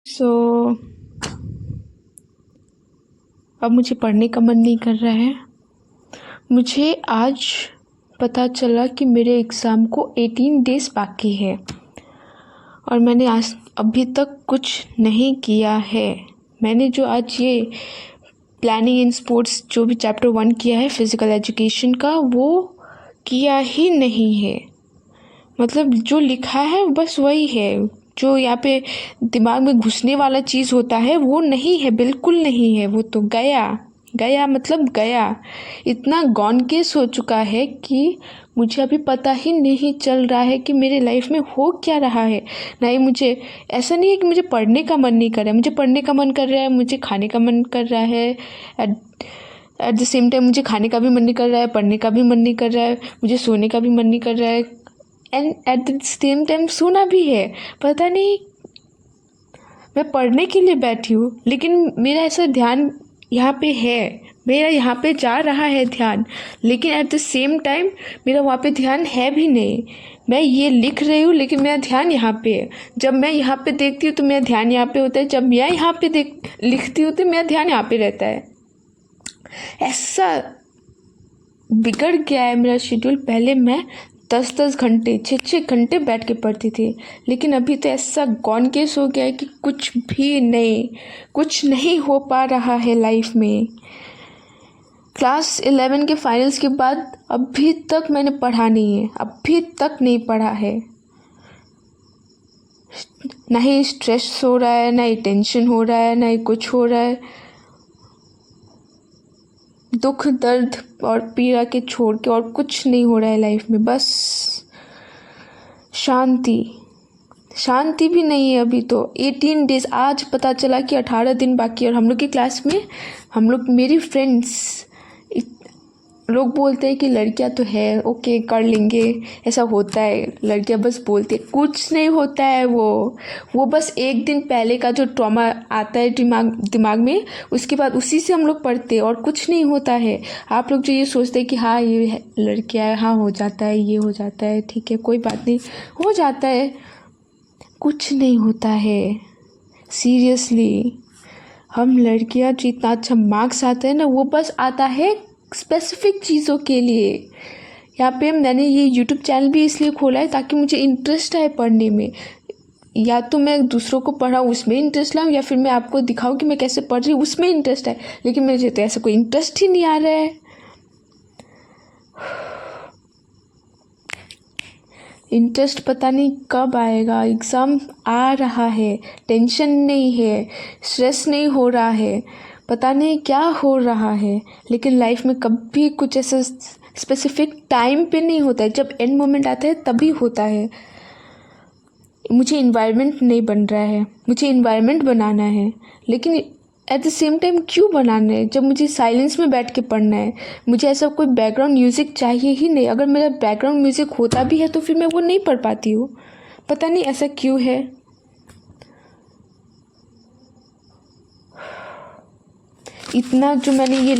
सो अब मुझे पढ़ने का मन नहीं कर रहा है। मुझे आज पता चला कि मेरे एग्ज़ाम को 18 डेज़ बाकी है और मैंने आज अभी तक कुछ नहीं किया है। मैंने जो आज ये प्लानिंग इन स्पोर्ट्स जो भी चैप्टर 1 किया है फिज़िकल एजुकेशन का, वो किया ही नहीं है। मतलब जो लिखा है बस वही है, जो यहाँ पे दिमाग में घुसने वाला चीज़ होता है वो नहीं है, बिल्कुल नहीं है। वो तो गया गया मतलब गया। इतना गॉन केस हो चुका है कि मुझे अभी पता ही नहीं चल रहा है कि मेरे लाइफ में हो क्या रहा है। नहीं, मुझे ऐसा नहीं है कि मुझे पढ़ने का मन नहीं कर रहा है, मुझे पढ़ने का मन कर रहा है, मुझे खाने का मन कर रहा है। एट द सेम टाइम मुझे खाने का भी मन नहीं कर रहा है, पढ़ने का भी मन नहीं कर रहा है, मुझे सोने का भी मन नहीं कर रहा है, and at the same time सोना भी है। पता नहीं, मैं पढ़ने के लिए बैठी हूँ लेकिन मेरा ऐसा ध्यान यहाँ पे है, मेरा यहाँ पे जा रहा है ध्यान, लेकिन एट द सेम टाइम मेरा वहाँ पे ध्यान है भी नहीं। मैं ये लिख रही हूँ लेकिन मेरा ध्यान यहाँ पे है। जब मैं यहाँ पे देखती हूँ तो मेरा ध्यान यहाँ पे होता है, जब मैं यहाँ पे लिखती हूँ तो मेरा ध्यान यहाँ पे रहता है। ऐसा बिगड़ गया है मेरा शेड्यूल। पहले मैं 10-10 घंटे 6-6 घंटे बैठ के पढ़ती थी, लेकिन अभी तो ऐसा गॉन केस हो गया है कि कुछ नहीं हो पा रहा है लाइफ में। क्लास 11 के फाइनल्स के बाद अभी तक मैंने पढ़ा नहीं है, अभी तक नहीं पढ़ा है। ना ही स्ट्रेस हो रहा है, ना ही टेंशन हो रहा है, ना ही कुछ हो रहा है। दुख दर्द और पीड़ा के छोड़ के और कुछ नहीं हो रहा है लाइफ में। बस शांति भी नहीं है अभी तो। 18 डेज़, आज पता चला कि 18 दिन बाकी है। और हम लोग की क्लास में मेरी फ्रेंड्स लोग बोलते हैं कि लड़कियां तो है, ओके कर लेंगे, ऐसा होता है, लड़कियां बस बोलती है। कुछ नहीं होता है। वो बस एक दिन पहले का जो ट्रॉमा आता है दिमाग में, उसके बाद उसी से हम लोग पढ़ते हैं और कुछ नहीं होता है। आप लोग जो ये सोचते हैं कि हाँ ये लड़कियां है, हाँ हो जाता है, ये हो जाता है, ठीक है कोई बात नहीं, हो जाता है, कुछ नहीं होता है। सीरियसली, हम लड़कियां जितना अच्छा मार्क्स आते हैं ना, वो बस आता है स्पेसिफिक चीज़ों के लिए। यहाँ पे मैंने ये यूट्यूब चैनल भी इसलिए खोला है ताकि मुझे इंटरेस्ट आए पढ़ने में। या तो मैं दूसरों को पढ़ाऊँ उसमें इंटरेस्ट लाऊँ, या फिर मैं आपको दिखाऊँ कि मैं कैसे पढ़ रही हूँ उसमें इंटरेस्ट है। लेकिन मुझे तो ऐसा कोई इंटरेस्ट ही नहीं आ रहा है। इंटरेस्ट पता नहीं कब आएगा। एग्ज़ाम आ रहा है, टेंशन नहीं है, स्ट्रेस नहीं हो रहा है, पता नहीं क्या हो रहा है, लेकिन लाइफ में कभी कुछ ऐसा स्पेसिफिक टाइम पे नहीं होता है। जब एंड मोमेंट आता है तभी होता है। मुझे इन्वायरमेंट नहीं बन रहा है, मुझे इन्वायरमेंट बनाना है, लेकिन एट द सेम टाइम क्यों बनाना है जब मुझे साइलेंस में बैठ के पढ़ना है। मुझे ऐसा कोई बैकग्राउंड म्यूज़िक चाहिए ही नहीं। अगर मेरा बैकग्राउंड म्यूज़िक होता भी है तो फिर मैं वो नहीं पढ़ पाती हूँ। पता नहीं ऐसा क्यों है। इतना जो मैंने ये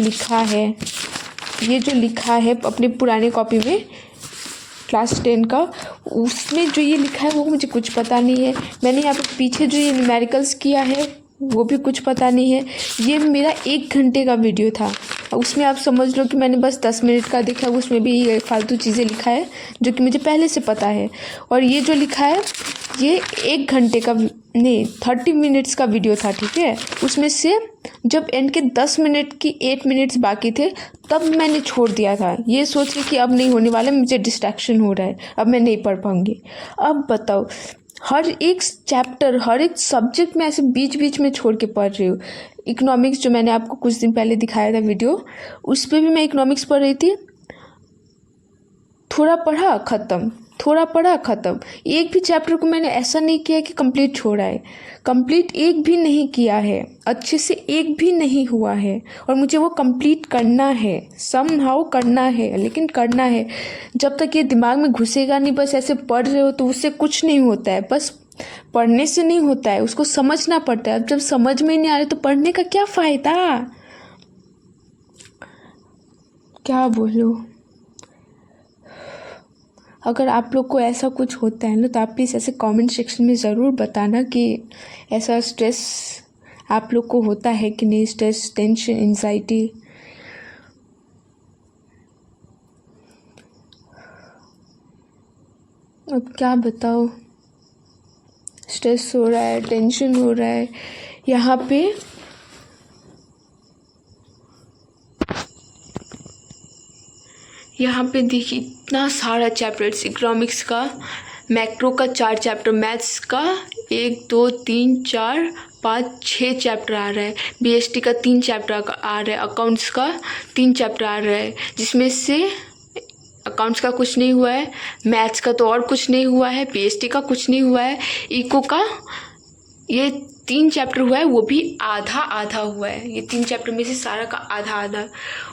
जो लिखा है अपने पुराने कॉपी में क्लास 10 का, उसमें जो ये लिखा है वो मुझे कुछ पता नहीं है। मैंने यहाँ पे पीछे जो ये न्यूमेरिकल्स किया है वो भी कुछ पता नहीं है। ये मेरा 1 घंटे का वीडियो था, उसमें आप समझ लो कि मैंने बस 10 मिनट का देखा, उसमें भी ये फालतू चीज़ें लिखा है जो कि मुझे पहले से पता है। और ये जो लिखा है ये 1 घंटे का नहीं 30 मिनट्स का वीडियो था, ठीक है। उसमें से जब एंड के 10 मिनट की 8 मिनट्स बाकी थे तब मैंने छोड़ दिया था, ये सोच के कि अब नहीं होने वाला, मुझे डिस्ट्रैक्शन हो रहा है, अब मैं नहीं पढ़ पाऊँगी। अब बताओ, हर एक चैप्टर हर एक सब्जेक्ट में ऐसे बीच बीच में छोड़ के पढ़ रही हूँ। इकोनॉमिक्स जो मैंने आपको कुछ दिन पहले दिखाया था वीडियो, उस पर भी मैं इकोनॉमिक्स पढ़ रही थी। थोड़ा पढ़ा ख़त्म, थोड़ा पढ़ा ख़त्म। एक भी चैप्टर को मैंने ऐसा नहीं किया कि कंप्लीट छोड़ा है, कंप्लीट एक भी नहीं किया है, अच्छे से एक भी नहीं हुआ है। और मुझे वो कंप्लीट करना है, समहाउ करना है, लेकिन करना है। जब तक ये दिमाग में घुसेगा नहीं, बस ऐसे पढ़ रहे हो तो उससे कुछ नहीं होता है। बस पढ़ने से नहीं होता है, उसको समझना पड़ता है। अब जब समझ में नहीं आ रहा तो पढ़ने का क्या फ़ायदा, क्या बोलूँ। अगर आप लोग को ऐसा कुछ होता है ना तो आप प्लीज़ ऐसे कमेंट सेक्शन में ज़रूर बताना कि ऐसा स्ट्रेस आप लोग को होता है कि नहीं, स्ट्रेस, टेंशन, एंजाइटी। अब क्या बताओ, स्ट्रेस हो रहा है, टेंशन हो रहा है। यहाँ पे देखिए इतना सारा चैप्टर्स, इकोनॉमिक्स का, मैक्रो का 4 चैप्टर, मैथ्स का 1 2 3 4 5 6 चैप्टर आ रहा है, बीएसटी का 3 चैप्टर आ रहा है, अकाउंट्स का 3 चैप्टर आ रहा है, जिसमें से अकाउंट्स का कुछ नहीं हुआ है, मैथ्स का तो और कुछ नहीं हुआ है, बीएसटी का कुछ नहीं हुआ है, इको का ये 3 चैप्टर हुआ है, वो भी आधा आधा हुआ है। ये 3 चैप्टर में से सारा का आधा आधा।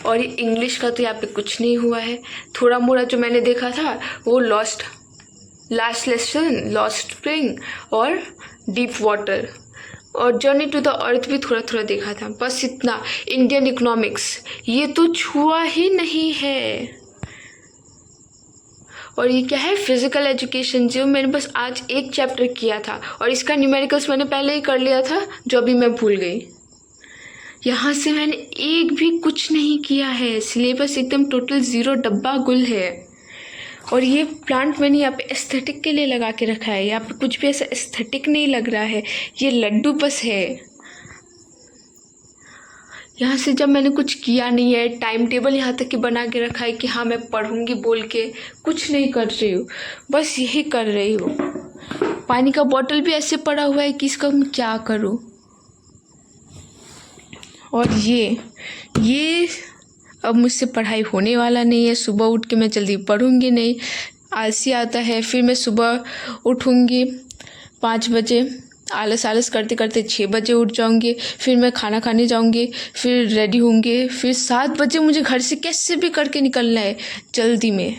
और ये इंग्लिश का तो यहाँ पे कुछ नहीं हुआ है। थोड़ा मोड़ा जो मैंने देखा था वो लास्ट लेसन, लॉस्ट स्प्रिंग और डीप वाटर और जर्नी टू द अर्थ भी थोड़ा थोड़ा देखा था, बस इतना। इंडियन इकोनॉमिक्स ये तो छुआ ही नहीं है। और ये क्या है, फिजिकल एजुकेशन, जो मैंने बस आज 1 चैप्टर किया था और इसका न्यूमेरिकल्स मैंने पहले ही कर लिया था, जो अभी मैं भूल गई। यहाँ से मैंने एक भी कुछ नहीं किया है, सिलेबस एकदम टोटल 0 डब्बा गुल है। और ये प्लांट मैंने यहाँ पे एस्थेटिक के लिए लगा के रखा है, यहाँ पे कुछ भी ऐसा एस्थेटिक नहीं लग रहा है, ये लड्डू बस है। यहाँ से जब मैंने कुछ किया नहीं है, टाइम टेबल यहाँ तक कि बना के रखा है कि हाँ मैं पढ़ूंगी बोल के, कुछ नहीं कर रही हूँ, बस यही कर रही हूँ। पानी का बॉटल भी ऐसे पड़ा हुआ है कि इसका मैं क्या करूँ। और ये अब मुझसे पढ़ाई होने वाला नहीं है। सुबह उठ के मैं जल्दी पढ़ूंगी नहीं, आलसी आता है। फिर मैं सुबह उठूंगी 5 बजे, आलस करते करते 6 बजे उठ जाऊंगी। फिर मैं खाना खाने जाऊंगी, फिर रेडी होंगे, फिर 7 बजे मुझे घर से कैसे भी करके निकलना है जल्दी में।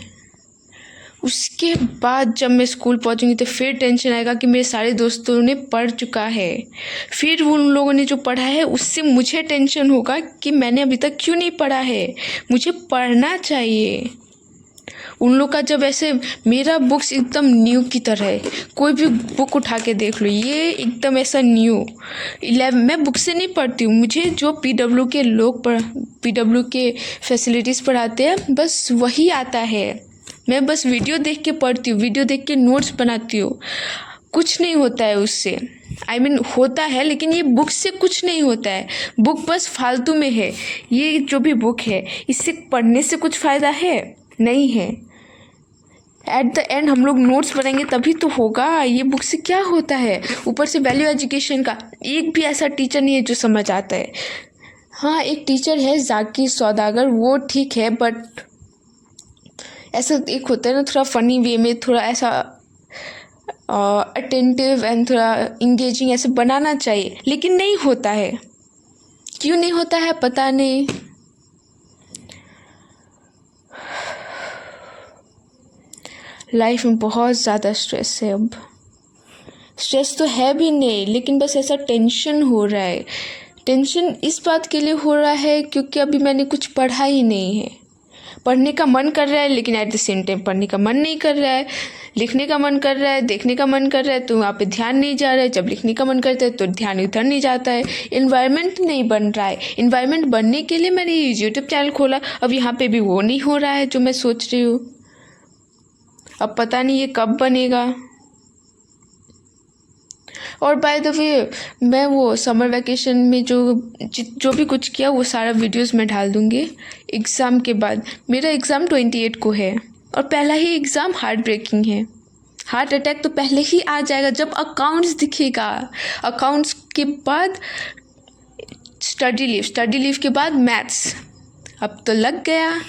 उसके बाद जब मैं स्कूल पहुंचूंगी तो फिर टेंशन आएगा कि मेरे सारे दोस्तों ने पढ़ चुका है, फिर उन लोगों ने जो पढ़ा है उससे मुझे टेंशन होगा कि मैंने अभी तक क्यों नहीं पढ़ा है, मुझे पढ़ना चाहिए। उन लोग का जब ऐसे, मेरा बुक्स एकदम न्यू की तरह है, कोई भी बुक उठा के देख लो, ये एकदम ऐसा न्यू। मैं बुक से नहीं पढ़ती हूँ, मुझे जो पीडब्ल्यू के लोग पीडब्ल्यू के फैसिलिटीज़ पढ़ाते हैं बस वही आता है। मैं बस वीडियो देख के पढ़ती हूँ, वीडियो देख के नोट्स बनाती हूँ, कुछ नहीं होता है उससे। होता है लेकिन ये बुक से कुछ नहीं होता है, बुक बस फालतू में है। ये जो भी बुक है इससे पढ़ने से कुछ फ़ायदा है नहीं है। एट द एंड हम लोग नोट्स बनाएंगे तभी तो होगा, ये बुक से क्या होता है। ऊपर से वैल्यू एजुकेशन का एक भी ऐसा टीचर नहीं है जो समझ आता है। हाँ, एक टीचर है जाकिर सौदागर, वो ठीक है, बट ऐसा एक होता है ना थोड़ा फ़नी वे में, थोड़ा ऐसा अटेंटिव एंड थोड़ा इंगेजिंग ऐसे बनाना चाहिए, लेकिन नहीं होता है। क्यों नहीं होता है पता नहीं। लाइफ में बहुत ज़्यादा स्ट्रेस है। अब स्ट्रेस तो है भी नहीं, लेकिन बस ऐसा टेंशन हो रहा है। टेंशन इस बात के लिए हो रहा है क्योंकि अभी मैंने कुछ पढ़ा ही नहीं है। पढ़ने का मन कर रहा है लेकिन एट द सेम टाइम पढ़ने का मन नहीं कर रहा है। लिखने का मन कर रहा है, देखने का मन कर रहा है, तो वहाँ पे ध्यान नहीं जा रहा है। जब लिखने का मन करता है तो ध्यान उधर नहीं जाता है। इन्वायरमेंट नहीं बन रहा है। इन्वायरमेंट बनने के लिए मैंने यूट्यूब चैनल खोला, अब यहाँ पे भी वो नहीं हो रहा है जो मैं सोच रही हूँ। अब पता नहीं ये कब बनेगा। और बाय द वे, मैं वो समर वैकेशन में जो भी कुछ किया वो सारा वीडियोस में डाल दूँगी एग्ज़ाम के बाद। मेरा एग्ज़ाम 28 को है और पहला ही एग्ज़ाम हार्ट ब्रेकिंग है। हार्ट अटैक तो पहले ही आ जाएगा जब अकाउंट्स दिखेगा। अकाउंट्स के बाद स्टडी लीव के बाद मैथ्स। अब तो लग गया,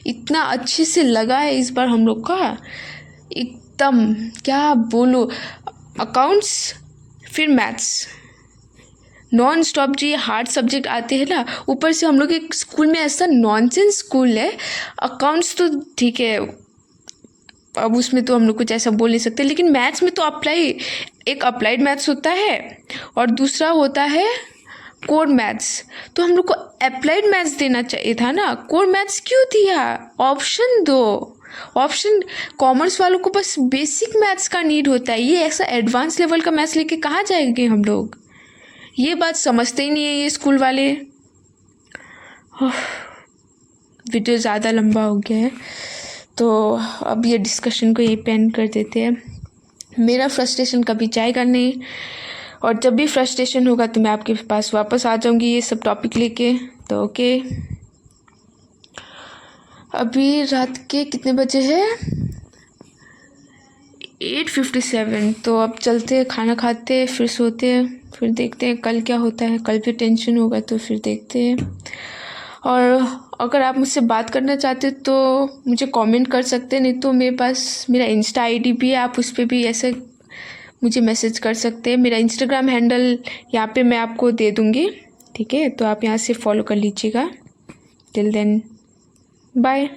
इतना अच्छे से लगा है इस बार हम लोग का, एकदम क्या बोलो। अकाउंट्स फिर मैथ्स नॉन स्टॉप। जो ये हार्ड सब्जेक्ट आते हैं ना, ऊपर से हम लोग एक स्कूल में ऐसा नॉनसेंस स्कूल है। अकाउंट्स तो ठीक है, अब उसमें तो हम लोग कुछ ऐसा बोल नहीं सकते, लेकिन मैथ्स में तो एक अप्लाइड मैथ्स होता है और दूसरा होता है कोर मैथ्स। तो हम लोग को अप्लाइड मैथ्स देना चाहिए था ना, कोर मैथ्स क्यों दिया? ऑप्शन दो। ऑप्शन कॉमर्स वालों को बस बेसिक मैथ्स का नीड होता है, ये ऐसा एडवांस लेवल का मैथ्स लेके कहाँ जाएंगे हम लोग। ये बात समझते ही नहीं है ये स्कूल वाले। वीडियो ज़्यादा लंबा हो गया है, तो अब ये डिस्कशन को यहीं पे एंड कर देते हैं। मेरा फ्रस्ट्रेशन कभी जाएगा नहीं, और जब भी फ्रस्ट्रेशन होगा तो मैं आपके पास वापस आ जाऊंगी ये सब टॉपिक लेके। तो ओके, अभी रात के कितने बजे हैं? 8:57। तो अब चलते हैं, खाना खाते हैं, फिर सोते हैं, फिर देखते हैं कल क्या होता है। कल भी टेंशन होगा तो फिर देखते हैं। और अगर आप मुझसे बात करना चाहते हो तो मुझे कमेंट कर सकते हैं, नहीं तो मेरे पास मेरा इंस्टा आईडी भी है, आप उस पर भी ऐसे मुझे मैसेज कर सकते हैं। मेरा इंस्टाग्राम हैंडल यहाँ पे मैं आपको दे दूँगी, ठीक है? तो आप यहाँ से फॉलो कर लीजिएगा। Till then bye.